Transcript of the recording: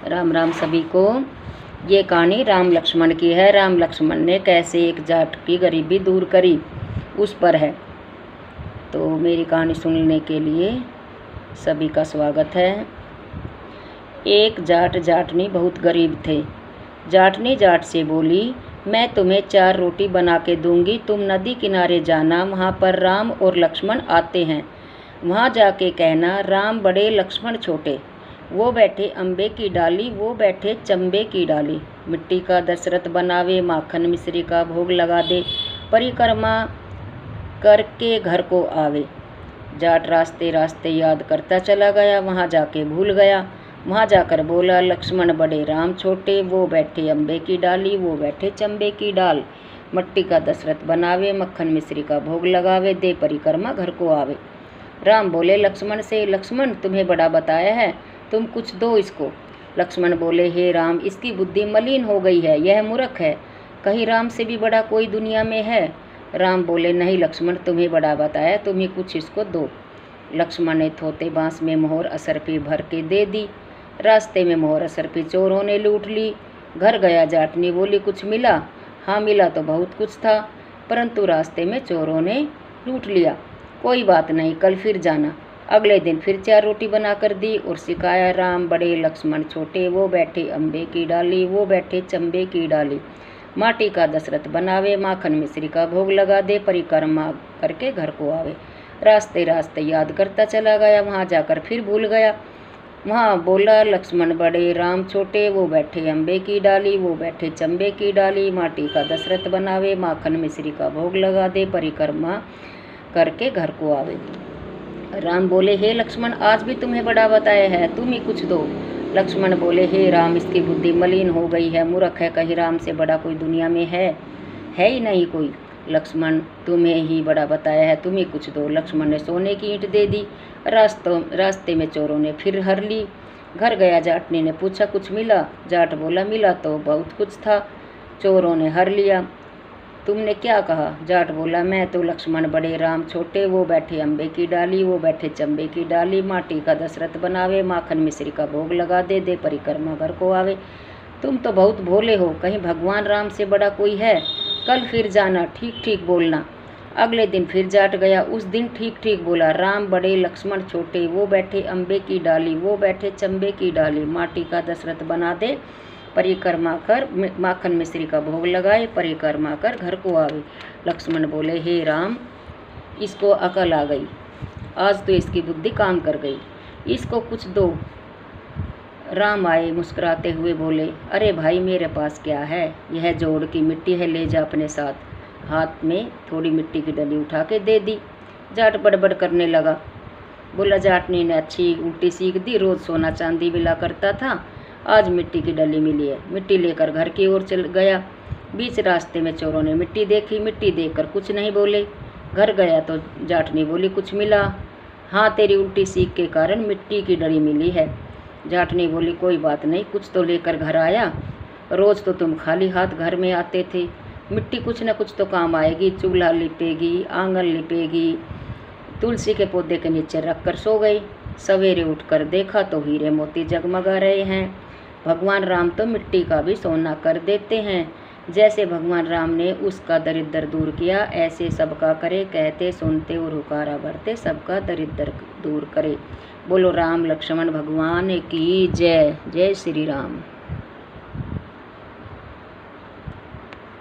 राम राम सभी को। ये कहानी राम लक्ष्मण की है। राम लक्ष्मण ने कैसे एक जाट की गरीबी दूर करी उस पर है। तो मेरी कहानी सुनने के लिए सभी का स्वागत है। एक जाट जाटनी बहुत गरीब थे। जाटनी जाट से बोली, मैं तुम्हें 4 रोटी बना के दूंगी, तुम नदी किनारे जाना, वहाँ पर राम और लक्ष्मण आते हैं। वहाँ जाके कहना, राम बड़े लक्ष्मण छोटे, वो बैठे अम्बे की डाली, वो बैठे चंबे की डाली। मिट्टी का दशरथ बनावे, माखन मिश्री का भोग लगा दे, परिक्रमा करके घर को आवे। जाट रास्ते रास्ते याद करता चला गया, वहाँ जाके भूल गया। वहाँ जाकर बोला, लक्ष्मण बड़े राम छोटे, वो बैठे अम्बे की डाली, वो बैठे चंबे की डाल। मिट्टी का दशरथ बनावे, मक्खन मिश्री का भोग लगावे, दे परिक्रमा घर को आवे। राम बोले लक्ष्मण से, लक्ष्मण तुम्हें बड़ा बताया है, तुम कुछ दो इसको। लक्ष्मण बोले, हे राम, इसकी बुद्धि मलिन हो गई है, यह मूर्ख है, कहीं राम से भी बड़ा कोई दुनिया में है। राम बोले, नहीं लक्ष्मण, तुम्हें बड़ा बताया, तुम ही कुछ इसको दो। लक्ष्मण ने थोते बांस में मोहर असरफी भर के दे दी। रास्ते में मोहर असरफी चोरों ने लूट ली। घर गया जाटनी बोली, कुछ मिला? हाँ मिला तो बहुत कुछ था, परंतु रास्ते में चोरों ने लूट लिया। कोई बात नहीं, कल फिर जाना। अगले दिन फिर 4 रोटी बनाकर दी और सिखाया, राम बड़े लक्ष्मण छोटे, वो बैठे अम्बे की डाली, वो बैठे चंबे की डाली। माटी का दशरथ बनावे, माखन मिश्री का भोग लगा दे, परिक्रमा करके घर को आवे। रास्ते रास्ते याद करता चला गया, वहाँ जाकर फिर भूल गया। वहाँ बोला, लक्ष्मण बड़े राम छोटे, वो बैठे अम्बे की डाली, वो बैठे चंबे की डाली। माटी का दशरथ बनावे, माखन मिश्री का भोग लगा दे, परिक्रमा करके घर को आवे। राम बोले, हे लक्ष्मण, आज भी तुम्हें बड़ा बताया है, तुम ही कुछ दो। लक्ष्मण बोले, हे राम, इसकी बुद्धि मलिन हो गई है, मूर्ख है, कहीं राम से बड़ा कोई दुनिया में है ही नहीं कोई। लक्ष्मण, तुम्हें ही बड़ा बताया है, तुम ही कुछ दो। लक्ष्मण ने सोने की ईंट दे दी। रास्ते में चोरों ने फिर हर ली। घर गया जाटनी ने पूछा, कुछ मिला? जाट बोला, मिला तो बहुत कुछ था, चोरों ने हर लिया। तुमने क्या कहा? जाट बोला, मैं तो लक्ष्मण बड़े राम छोटे, वो बैठे अम्बे की डाली, वो बैठे चंबे की डाली। माटी का दशरथ बनावे, माखन मिश्री का भोग लगा दे, दे परिक्रमा घर को आवे। तुम तो बहुत भोले हो, कहीं भगवान राम से बड़ा कोई है? कल फिर जाना, ठीक ठीक बोलना। अगले दिन फिर जाट गया, उस दिन ठीक ठीक बोला, राम बड़े लक्ष्मण छोटे, वो बैठे अम्बे की डाली, वो बैठे चंबे की डाली। माटी का दशरथ बना दे, परिक्रमा कर, माखन मिश्री का भोग लगाए, परिक्रमा कर घर को आवे। लक्ष्मण बोले, हे राम, इसको अकल आ गई, आज तो इसकी बुद्धि काम कर गई, इसको कुछ दो। राम आए मुस्कुराते हुए बोले, अरे भाई, मेरे पास क्या है, यह जोड़ की मिट्टी है, ले जा अपने साथ। हाथ में थोड़ी मिट्टी की डली उठा के दे दी। जाट बड़बड़ करने लगा, बोला, जाटनी ने अच्छी उल्टी सीख दी, रोज सोना चांदी मिला करता था, आज मिट्टी की डली मिली है। मिट्टी लेकर घर की ओर चल गया। बीच रास्ते में चोरों ने मिट्टी देखी, मिट्टी देखकर कुछ नहीं बोले। घर गया तो जाटनी बोली, कुछ मिला? हाँ, तेरी उल्टी सीख के कारण मिट्टी की डली मिली है। जाटनी बोली, कोई बात नहीं, कुछ तो लेकर घर आया, रोज तो तुम खाली हाथ घर में आते थे, मिट्टी कुछ न कुछ तो काम आएगी, चूल्हा लिपेगी, आंगन लिपेगी। तुलसी के पौधे के नीचे रखकर सो गई। सवेरे उठकर देखा तो हीरे मोती जगमगा रहे हैं। भगवान राम तो मिट्टी का भी सोना कर देते हैं। जैसे भगवान राम ने उसका दरिद्र दूर किया, ऐसे सबका करे, कहते सुनते और हुकारा भरते सबका दरिद्र दूर करे। बोलो राम लक्ष्मण भगवान की जय। जय श्री राम।